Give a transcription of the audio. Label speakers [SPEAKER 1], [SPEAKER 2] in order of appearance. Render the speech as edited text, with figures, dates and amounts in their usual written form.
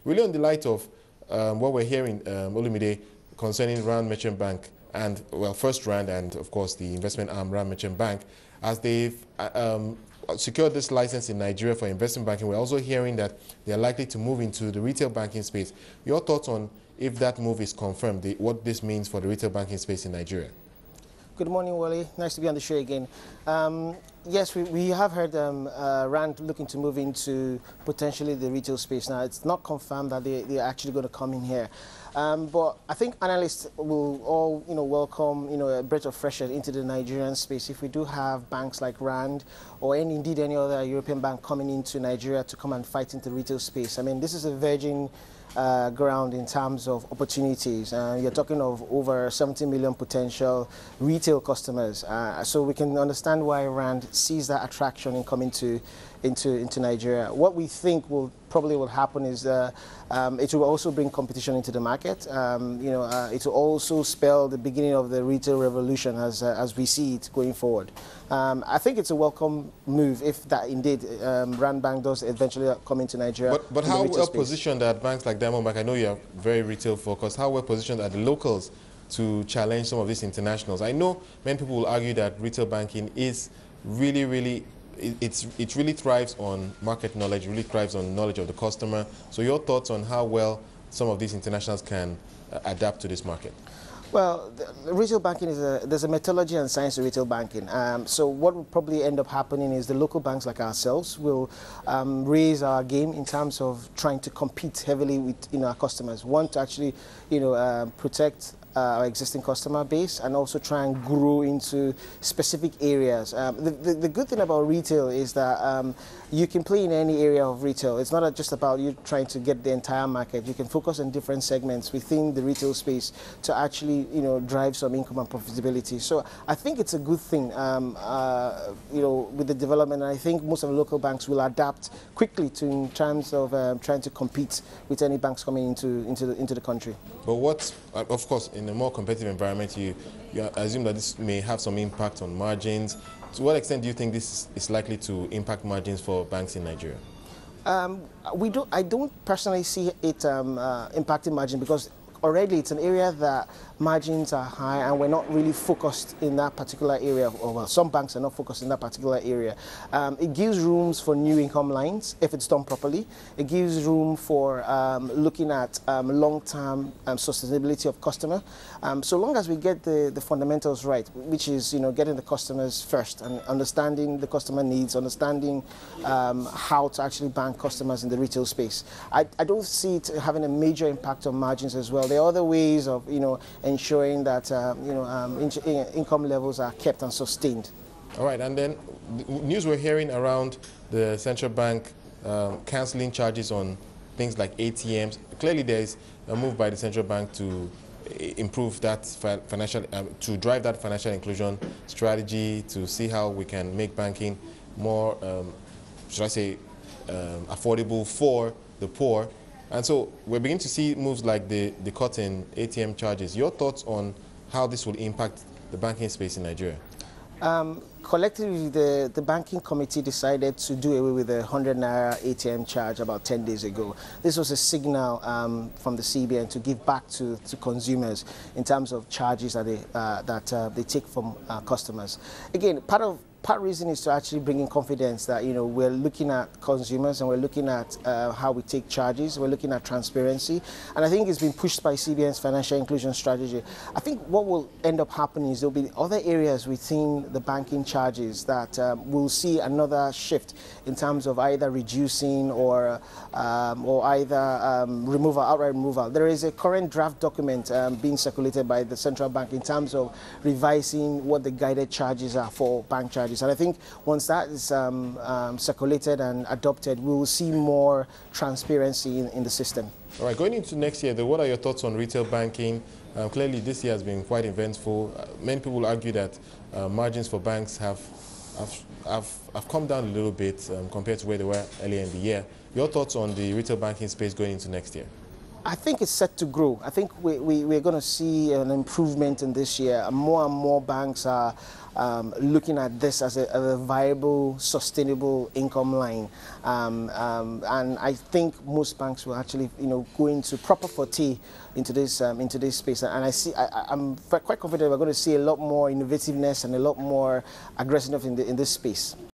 [SPEAKER 1] Really on the light of what we're hearing, Olumide, concerning Rand Merchant Bank and, well, first Rand and, of course, the investment arm Rand Merchant Bank, as they've secured this license in Nigeria for investment banking, we're also hearing that they're likely to move into the retail banking space. Your thoughts on, if that move is confirmed, what this means for the retail banking space in Nigeria?
[SPEAKER 2] Good morning, Wole. Nice to be on the show again. Yes, we have heard Rand looking to move into potentially the retail space. Now, it's not confirmed that they're actually going to come in here. But I think analysts will all, welcome, a breath of fresh air into the Nigerian space if we do have banks like Rand or indeed any other European bank coming into Nigeria to come and fight into the retail space. I mean, this is a virgin ground in terms of opportunities. You're talking of over 70 million potential retail customers. So we can understand why Rand sees that attraction in coming into Nigeria. What we think probably will happen is it will also bring competition into the market. It will also spell the beginning of the retail revolution as we see it going forward. I think it's a welcome move if that indeed Rand Bank does eventually come into Nigeria.
[SPEAKER 1] But how well positioned are banks like Diamond Bank? I know you're very retail focused. How well positioned are the locals to challenge some of these internationals? I know many people will argue that retail banking is really it really thrives on market knowledge, really thrives on knowledge of the customer. So your thoughts on how well some of these internationals can adapt to this market?
[SPEAKER 2] Well, the retail banking there's a methodology and science to retail banking. So what will probably end up happening is the local banks like ourselves will raise our game in terms of trying to compete heavily with our customers. One, to actually protect our existing customer base and also try and grow into specific areas. The good thing about retail is that you can play in any area of retail. It's not just about you trying to get the entire market. You can focus on different segments within the retail space to actually drive some income and profitability. So I think it's a good thing with the development. And I think most of the local banks will adapt quickly in terms of trying to compete with any banks coming into the country.
[SPEAKER 1] But what, of course, in a more competitive environment, you assume that this may have some impact on margins. To what extent do you think this is likely to impact margins for banks in Nigeria?
[SPEAKER 2] I don't personally see it impacting margin because already it's an area that margins are high and we're not really focused in that particular area, or well, some banks are not focused in that particular area. It gives rooms for new income lines if it's done properly. It gives room for looking at long-term sustainability of customer. So long as we get the fundamentals right, which is getting the customers first and understanding the customer needs, understanding how to actually bank customers in the retail space. I don't see it having a major impact on margins as well. There are other ways of ensuring that income levels are kept and sustained.
[SPEAKER 1] All right, and then the news we're hearing around the central bank cancelling charges on things like ATMs. Clearly, there is a move by the central bank to improve that to drive that financial inclusion strategy, to see how we can make banking more, should I say, affordable for the poor. And so we're beginning to see moves like the cut in ATM charges. Your thoughts on how this will impact the banking space in Nigeria?
[SPEAKER 2] Collectively, the banking committee decided to do away with the 100 Naira ATM charge about 10 days ago. This was a signal from the CBN to give back to consumers in terms of charges that they take from customers. Again, part reason is to actually bring in confidence that we're looking at consumers and we're looking at how we take charges. We're looking at transparency, and I think it's been pushed by CBN's financial inclusion strategy. I think what will end up happening is there'll be other areas within the banking charges that will see another shift in terms of either reducing or either outright removal. There is a current draft document being circulated by the central bank in terms of revising what the guided charges are for bank charges. And I think once that is circulated and adopted, we will see more transparency in the system.
[SPEAKER 1] All right, going into next year, what are your thoughts on retail banking? Clearly, this year has been quite eventful. Many people argue that margins for banks have come down a little bit compared to where they were earlier in the year. Your thoughts on the retail banking space going into next year?
[SPEAKER 2] I think it's set to grow. I think we're going to see an improvement in this year. More and more banks are looking at this as a viable, sustainable income line. And I think most banks will actually, go into proper forte into this space. And I'm quite confident we're going to see a lot more innovativeness and a lot more aggressiveness in this space.